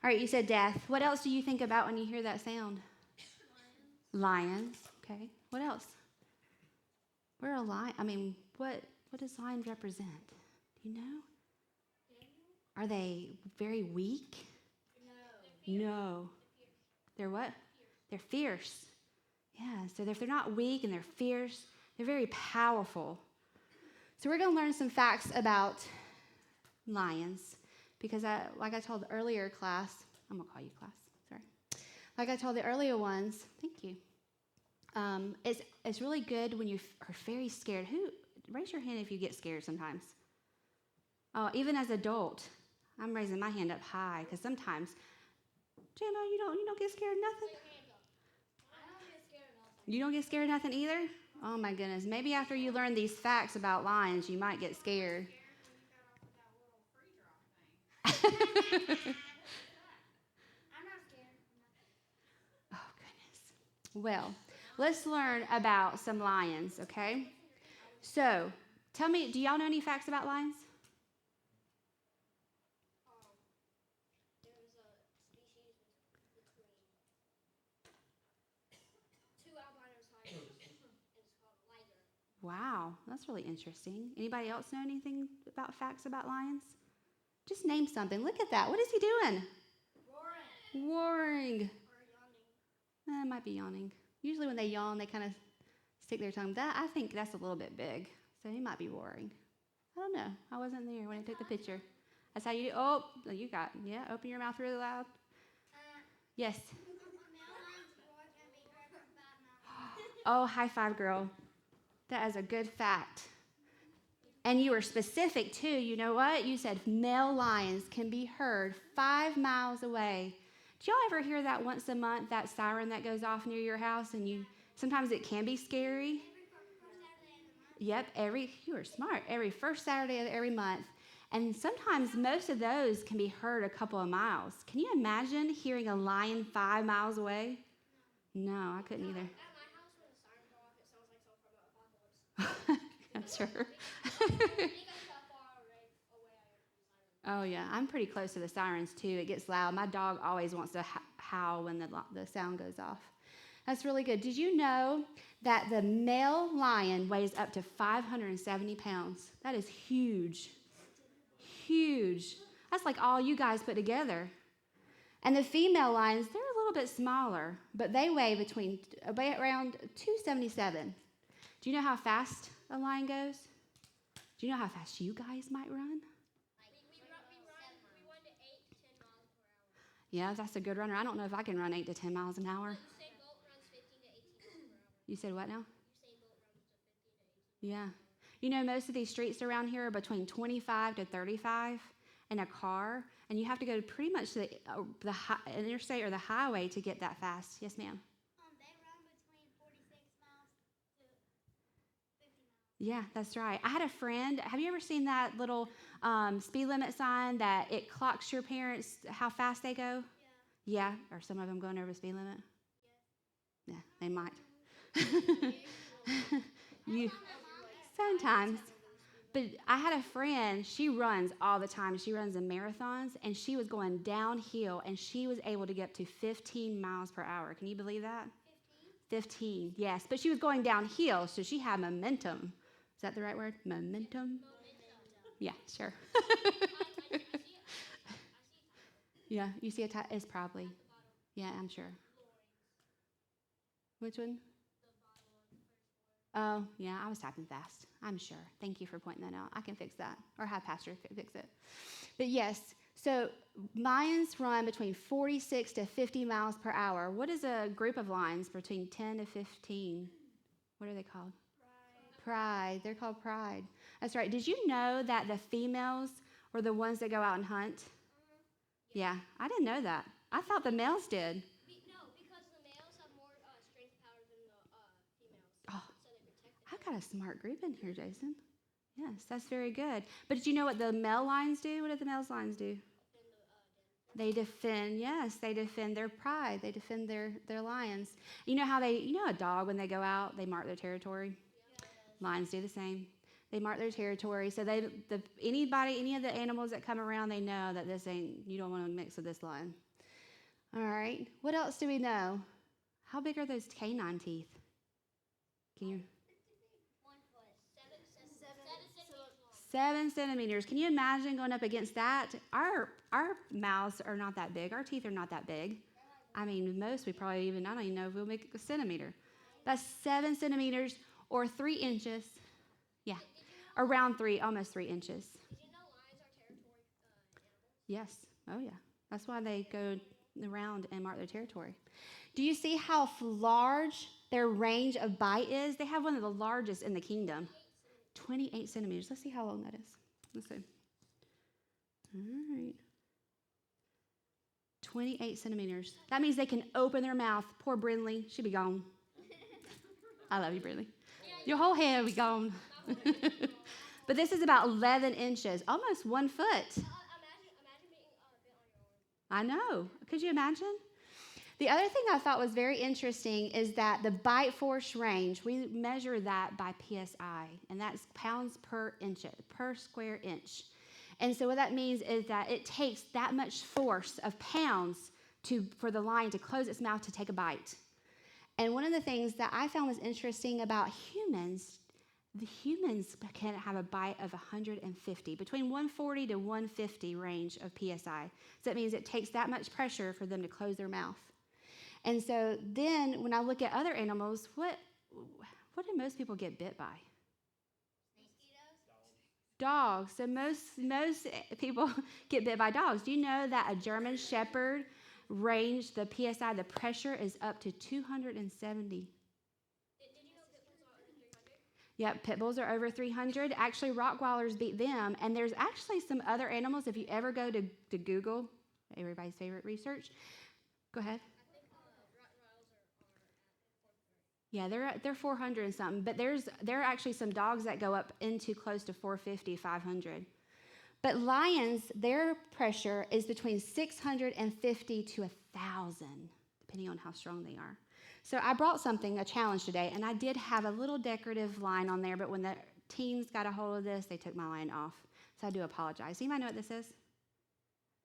All right, you said death. What else do you think about when you hear that sound? Lions. Okay. What else? We're a lion. I mean, what does lions represent? Do you know? Are they very weak? No. They're what? They're fierce. Yeah, so if they're not weak and they're fierce, they're very powerful. So we're going to learn some facts about lions because, like I told the earlier class, I'm going to call you class, sorry. Like I told the earlier ones, thank you. It's really good when you are very scared. Raise your hand if you get scared sometimes. Oh, even as an adult, I'm raising my hand up high because sometimes, Jenna, you don't get scared of nothing? You don't get scared of nothing either? Oh my goodness. Maybe after you learn these facts about lions, you might get scared. Oh goodness. Well, let's learn about some lions, okay? So, tell me, do y'all know any facts about lions? Wow, that's really interesting. Anybody else know anything about facts about lions? Just name something. Look at that. What is he doing? Roaring. It might be yawning. Usually when they yawn, they kind of stick their tongue. I think that's a little bit big, so he might be roaring. I don't know. I wasn't there when I took the picture. That's how you do. Oh, you got. Yeah, open your mouth really loud. Yes. Oh, high five, girl. That is a good fact. And you were specific, too. You know what? You said male lions can be heard 5 miles away. Do y'all ever hear that once a month, that siren that goes off near your house? And sometimes it can be scary. Yep, you are smart. Every first Saturday of every month. And sometimes most of those can be heard a couple of miles. Can you imagine hearing a lion 5 miles away? No, I couldn't either. Sure. Oh, yeah. I'm pretty close to the sirens, too. It gets loud. My dog always wants to howl when the sound goes off. That's really good. Did you know that the male lion weighs up to 570 pounds? That is huge. Huge. That's like all you guys put together. And the female lions, they're a little bit smaller, but they weigh around 277. Do you know how fast a lion goes? Do you know how fast you guys might run? We run to 8 to 10 miles per hour. Yeah, that's a good runner. I don't know if I can run 8 to 10 miles an hour. Usain Bolt runs 15 to 18 miles per hour. You said what now? Usain Bolt runs to 15 to 18. Yeah. You know, most of these streets around here are between 25 to 35 in a car, and you have to go pretty much to the interstate or the highway to get that fast. Yes, ma'am? Yeah, that's right. I had a friend. Have you ever seen that little speed limit sign that it clocks your parents how fast they go? Yeah. Are some of them going over the speed limit? Yeah, they might. Sometimes. But I had a friend. She runs all the time. She runs in marathons, and she was going downhill, and she was able to get up to 15 miles per hour. Can you believe that? 15, yes. But she was going downhill, so she had momentum. Is that the right word? Momentum? Yeah, sure. Yeah, you see it's probably. Yeah, I'm sure. Which one? Oh, yeah, I was typing fast. I'm sure. Thank you for pointing that out. I can fix that, or have Pastor fix it. But yes, so lions run between 46 to 50 miles per hour. What is a group of lions between 10 to 15? What are they called? Pride. They're called pride. That's right. Did you know that the females were the ones that go out and hunt? Yeah, I didn't know that. I thought the males did. No, because the males have more strength power than the females. Oh, so they protect I've got a smart group in here, Jason. Yes, that's very good. But did you know what the male lions do? What do the male lions do? They defend, yes, they defend their pride. They defend their lions. You know how a dog, when they go out, they mark their territory? Lions do the same. They mark their territory. So any of the animals that come around, they know that you don't want to mix with this lion. All right. What else do we know? How big are those canine teeth? Can you? 1 foot. 7 centimeters long. 7 centimeters. Can you imagine going up against that? Our mouths are not that big. Our teeth are not that big. I mean, most we probably even, I don't even know if we'll make a centimeter. That's 7 centimeters or 3 inches. Yeah, around 3, almost 3 inches. Did you know lions are territory animals? Yes. Oh, yeah. That's why they go around and mark their territory. Do you see how large their range of bite is? They have one of the largest in the kingdom. 28 centimeters. Let's see how long that is. Let's see. All right. 28 centimeters. That means they can open their mouth. Poor Brinley. She'll be gone. I love you, Brinley. Your whole head will be gone. But this is about 11 inches, almost 1 foot. Imagine being bit on your arm. I know. Could you imagine? The other thing I thought was very interesting is that the bite force range, we measure that by PSI, and that's pounds per square inch. And so what that means is that it takes that much force of pounds for the lion to close its mouth to take a bite. And one of the things that I found was interesting about humans, the humans can have a bite of 150, between 140 to 150 range of PSI. So that means it takes that much pressure for them to close their mouth. And so then when I look at other animals, what do most people get bit by? Dogs. So most people get bit by dogs. Do you know that a German Shepherd range, the PSI, the pressure is up to 270? Did you know pit bulls are over 300? Yep, pit bulls are over 300. Actually, Rottweilers beat them. And there's actually some other animals. If you ever go to Google, everybody's favorite research, go ahead. I think Rottweilers are at 400. Yeah, they're 400 and something. But there are actually some dogs that go up into close to 450, 500. But lions, their pressure is between 650 to 1,000, depending on how strong they are. So I brought a challenge today, and I did have a little decorative line on there, but when the teens got a hold of this, they took my line off. So I do apologize. Anybody know what this is?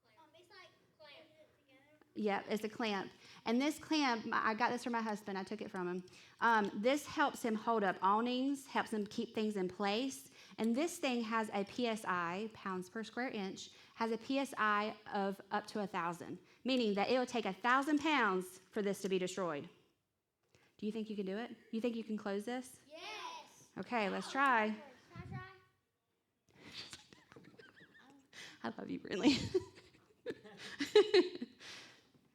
It's like clamp. Yep, it's a clamp. And this clamp, I got this from my husband. I took it from him. This helps him hold up awnings, helps him keep things in place. And this thing has a PSI, pounds per square inch, has a PSI of up to 1,000, meaning that it will take 1,000 pounds for this to be destroyed. Do you think you can do it? You think you can close this? Yes. Okay, let's try. Can I try? I love you, Brinley.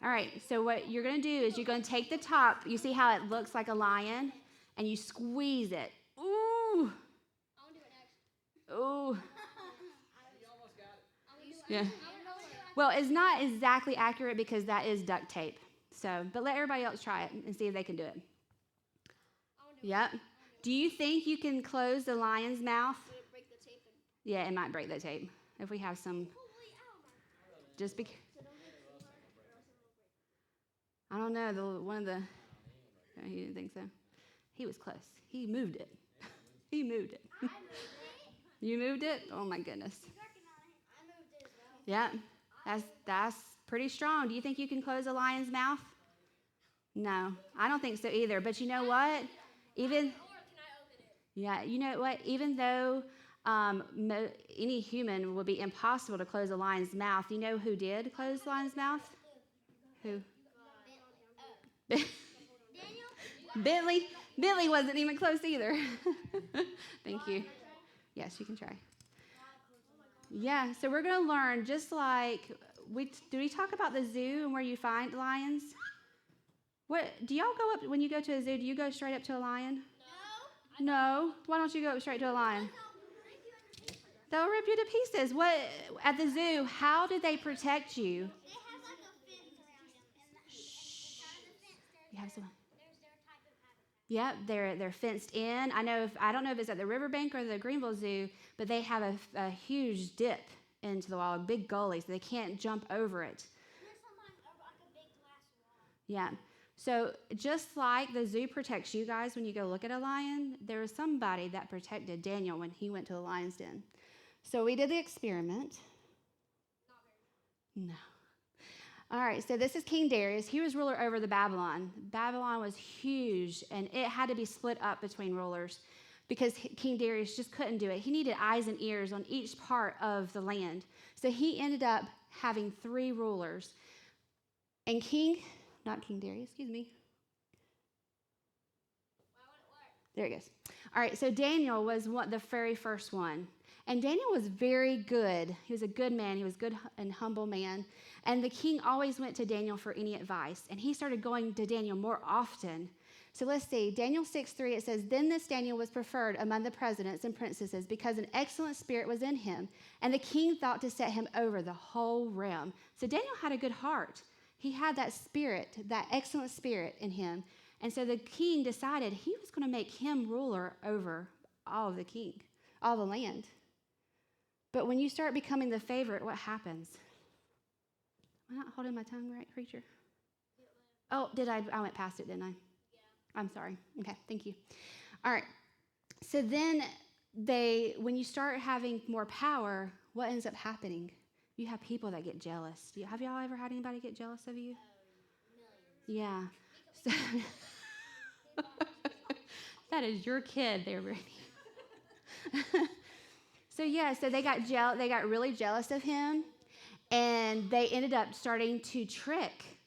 All right, so what you're going to do is you're going to take the top. You see how it looks like a lion? And you squeeze it. Ooh. I want to do it next. Ooh. You almost got it. Yeah. I don't know what Well, it's not exactly accurate because that is duct tape. So, but let everybody else try it and see if they can do it. I want to do Yep. Do you think you can close the lion's mouth? it. Would it break the tape? Yeah, it might break the tape if we have some. Holy ow, man. Just because. So don't hit it too hard or else it will break. I don't know. One of the. No, he didn't think so. He was close. He moved it. He moved it. I moved it. You moved it? Oh my goodness. He's working on it. I moved it as well. Yeah, that's pretty strong. Do you think you can close a lion's mouth? No, I don't think so either. But you know what? Even Or can I open it? yeah, you know what? Even though any human would be impossible to close a lion's mouth, you know who did close the lion's mouth? Who? Daniel? Bentley wasn't even close either. Thank you. Yes, you can try. Yeah, so we're going to learn just like we talk about the zoo and where you find lions? What do y'all go up when you go to a zoo? Do you go straight up to a lion? No. Why don't you go up straight to a lion? They'll rip you to pieces. What at the zoo? How do they protect you? They have like a fence around them. And the fence, You have some. there's their type of habitat. Yep, they're fenced in. I don't know if it's at the riverbank or the Greenville Zoo, but they have a huge dip into the wall, a big gully, so they can't jump over it. There's sometimes like a big glass wall. Yeah. So just like the zoo protects you guys when you go look at a lion, there was somebody that protected Daniel when he went to the lion's den. So we did the experiment. No. All right, so this is King Darius. He was ruler over the Babylon. Babylon was huge, and it had to be split up between rulers because King Darius just couldn't do it. He needed eyes and ears on each part of the land. So he ended up having 3 rulers. And not King Darius, excuse me. There it goes. All right, so Daniel was the very first one. And Daniel was very good. He was a good man. He was a good and humble man. And the king always went to Daniel for any advice. And he started going to Daniel more often. So let's see. Daniel 6:3, it says, "Then this Daniel was preferred among the presidents and princesses because an excellent spirit was in him. And the king thought to set him over the whole realm." So Daniel had a good heart. He had that spirit, that excellent spirit in him. And so the king decided he was going to make him ruler over all the land. But when you start becoming the favorite, what happens? Am I not holding my tongue right, preacher? Oh, did I? I went past it, didn't I? Yeah. I'm sorry. Okay, thank you. All right. So then when you start having more power, what ends up happening? You have people that get jealous. Have y'all ever had anybody get jealous of you? Yeah. So, that is your kid there, Brittany. So they got really jealous of him, and they ended up starting to trick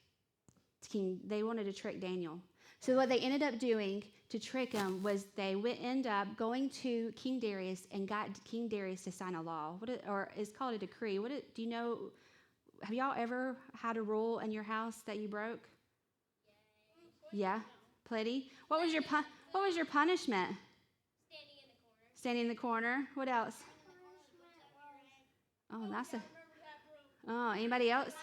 King. They wanted to trick Daniel. So what they ended up doing to trick him was they ended up going to King Darius and got King Darius to sign a law. Or it's called a decree. Do you know? Have y'all ever had a rule in your house that you broke? Yeah, plenty. What was your punishment? Standing in the corner. What else? Oh, anybody else?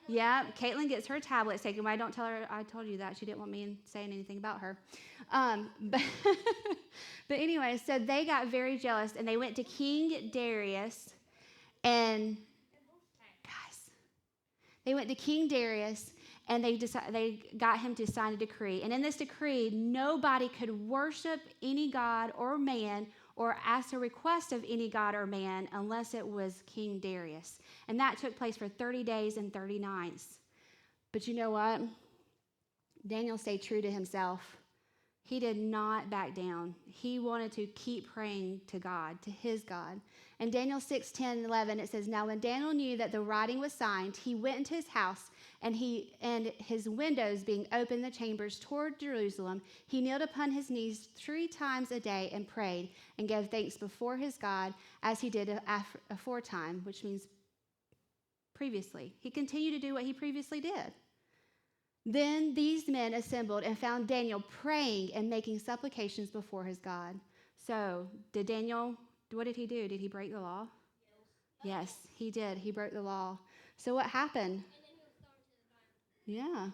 Yeah, Caitlin gets her tablets taken away. Don't tell her I told you that. She didn't want me saying anything about her. But anyway, so they got very jealous, and they went to King Darius, and they got him to sign a decree. And in this decree, nobody could worship any god or man or ask a request of any god or man unless it was King Darius. And that took place for 30 days and 30 nights. But you know what? Daniel stayed true to himself. He did not back down. He wanted to keep praying to God, to his God. In Daniel 6:10-11, it says, "Now when Daniel knew that the writing was signed, he went into his house, and his windows being open in the chambers toward Jerusalem, he kneeled upon his knees 3 times a day and prayed and gave thanks before his God as he did aforetime," which means previously. He continued to do what he previously did. Then these men assembled and found Daniel praying and making supplications before his God. So, what did he do? Did he break the law? Yes, he did. He broke the law. So what happened? Yeah.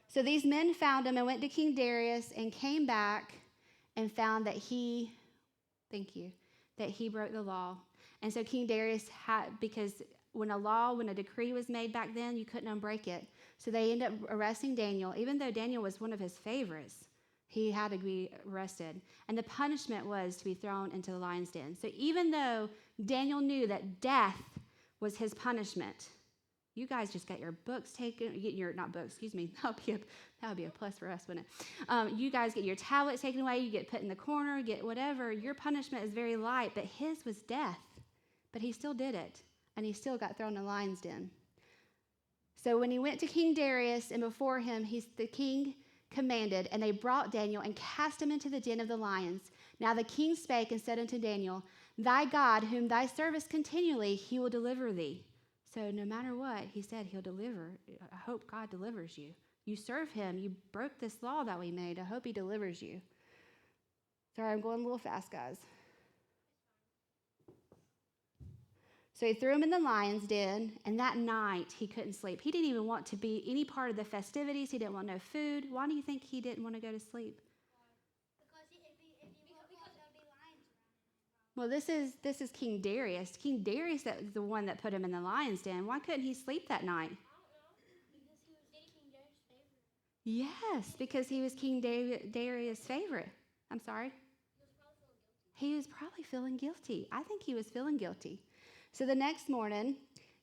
So these men found him and went to King Darius and came back and found that he broke the law. And so King Darius because when a decree was made back then, you couldn't unbreak it. So they ended up arresting Daniel. Even though Daniel was one of his favorites, he had to be arrested. And the punishment was to be thrown into the lion's den. So even though Daniel knew that death was his punishment, you guys just got your books taken, that would be a plus for us, wouldn't it? You guys get your tablets taken away, you get put in the corner, get whatever. Your punishment is very light, but his was death. But he still did it, and he still got thrown in the lion's den. So when he went to King Darius, and before him, the king commanded, and they brought Daniel and cast him into the den of the lions. Now the king spake and said unto Daniel, "Thy God, whom thy servest continually, he will deliver thee." So no matter what, he said he'll deliver. I hope God delivers you. You serve him. You broke this law that we made. I hope he delivers you. Sorry, I'm going a little fast, guys. So he threw him in the lion's den, and that night he couldn't sleep. He didn't even want to be any part of the festivities. He didn't want no food. Why do you think he didn't want to go to sleep? Because if he there would be lions around. Well, this is King Darius. King Darius is the one that put him in the lion's den. Why couldn't he sleep that night? Yes, because he was King Darius' favorite. I'm sorry? He was probably feeling guilty. I think he was feeling guilty. So the next morning,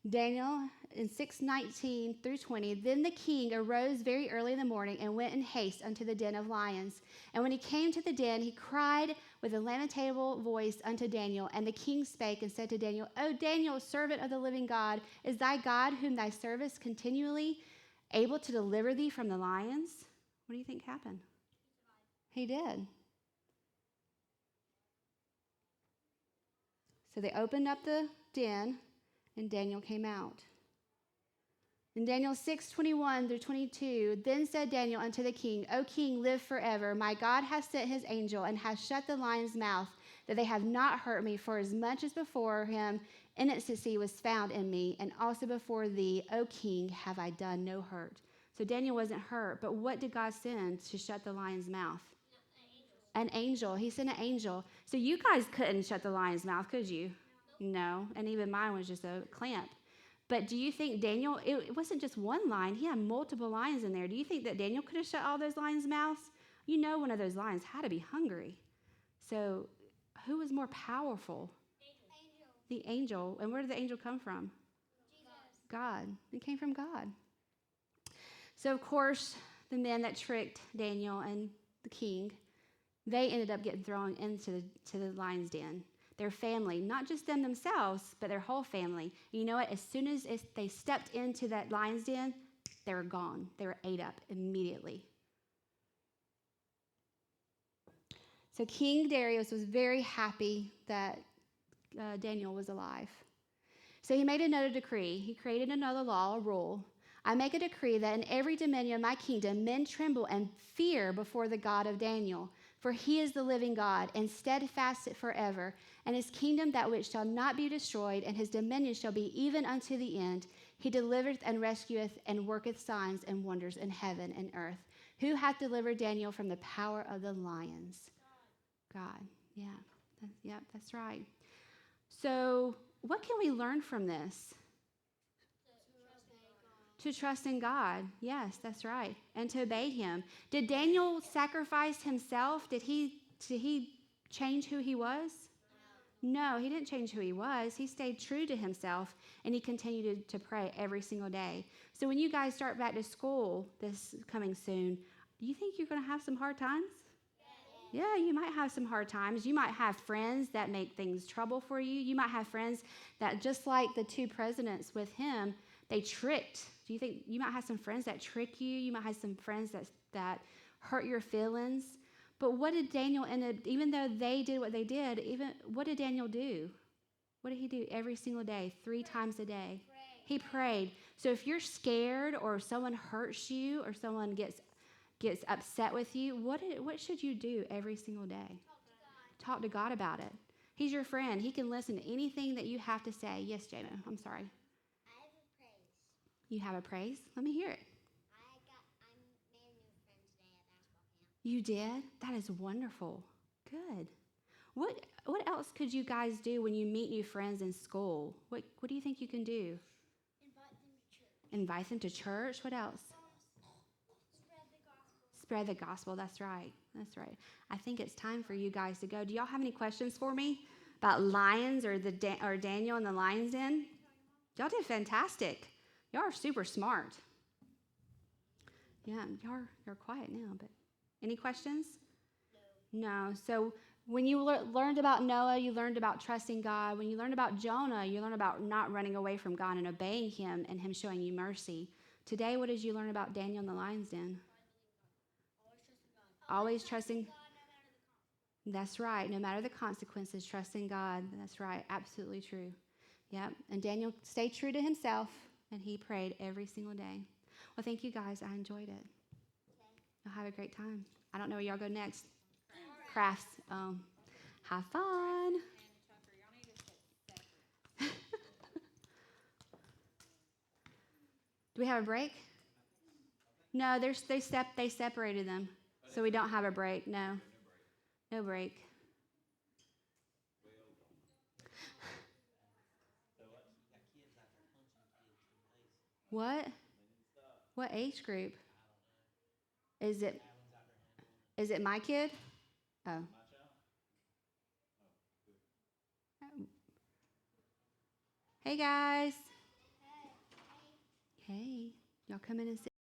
Daniel in 6:19 through 20. Then the king arose very early in the morning and went in haste unto the den of lions. And when he came to the den, he cried with a lamentable voice unto Daniel. And the king spake and said to Daniel, O Daniel, servant of the living God, is thy God, whom thou servest continually, able to deliver thee from the lions? What do you think happened? He did. So they opened up the den, and Daniel came out. In Daniel 6:21 through 22, then said Daniel unto the king, O king, live forever. My God hath sent his angel, and hath shut the lion's mouth, that they have not hurt me, for as much as before him innocency was found in me, and also before thee, O king, have I done no hurt. So Daniel wasn't hurt, but what did God send to shut the lion's mouth? An angel. He sent an angel. So you guys couldn't shut the lion's mouth, could you? No. And even mine was just a clamp. But do you think Daniel, it wasn't just one lion. He had multiple lions in there. Do you think that Daniel could have shut all those lions' mouths? You know one of those lions had to be hungry. So who was more powerful? Angel. The angel. And where did the angel come from? Jesus. God. It came from God. So, of course, the men that tricked Daniel and the king, they ended up getting thrown into the lion's den. Their family, not just them themselves, but their whole family. And you know what? As soon as they stepped into that lion's den, they were gone. They were ate up immediately. So King Darius was very happy that Daniel was alive. So he made another decree. He created another law, a rule. I make a decree that in every dominion of my kingdom, men tremble and fear before the God of Daniel. For he is the living God, and steadfast forever, and his kingdom that which shall not be destroyed, and his dominion shall be even unto the end. He delivereth and rescueth, and worketh signs and wonders in heaven and earth. Who hath delivered Daniel from the power of the lions? God. Yeah, that's right. So what can we learn from this? To trust in God. Yes, that's right. And to obey him. Did Daniel sacrifice himself? Did he change who he was? No, he didn't change who he was. He stayed true to himself, and he continued to pray every single day. So when you guys start back to school this coming soon, do you think you're going to have some hard times? Yeah, you might have some hard times. You might have friends that make things trouble for you. You might have friends that, just like the two presidents with him, they tricked. Do you think you might have some friends that trick you? You might have some friends that hurt your feelings. But what did Daniel end up, even though they did what they did, what did Daniel do? What did he do every single day, 3 times a day? He prayed. So if you're scared or someone hurts you or someone gets upset with you, what should you do every single day? Talk to God about it. He's your friend. He can listen to anything that you have to say. Yes, Jada, I'm sorry. I have a praise. You have a praise? Let me hear it. I made a new friend today at basketball camp. You did? That is wonderful. Good. What else could you guys do when you meet new friends in school? What do you think you can do? Invite them to church. Invite them to church? What else? Spread the gospel. Spread the gospel. That's right. That's right. I think it's time for you guys to go. Do y'all have any questions for me about lions or Daniel and the lion's den? Y'all did fantastic. Y'all are super smart. Yeah, you're quiet now, but any questions? No. So when you learned about Noah, you learned about trusting God. When you learned about Jonah, you learned about not running away from God and obeying him and him showing you mercy. Today, what did you learn about Daniel in the lion's den? Always trusting God. That's right. No matter the consequences, trusting God. That's right. Absolutely true. Yep. And Daniel stayed true to himself, and he prayed every single day. Well, thank you guys. I enjoyed it. You'll have a great time. I don't know where y'all go next. Crafts. Have fun. Do we have a break? No, they separated them, so we don't have a break. No break. What? What age group? Is it my kid? Oh. Hey guys. Y'all come in and sit.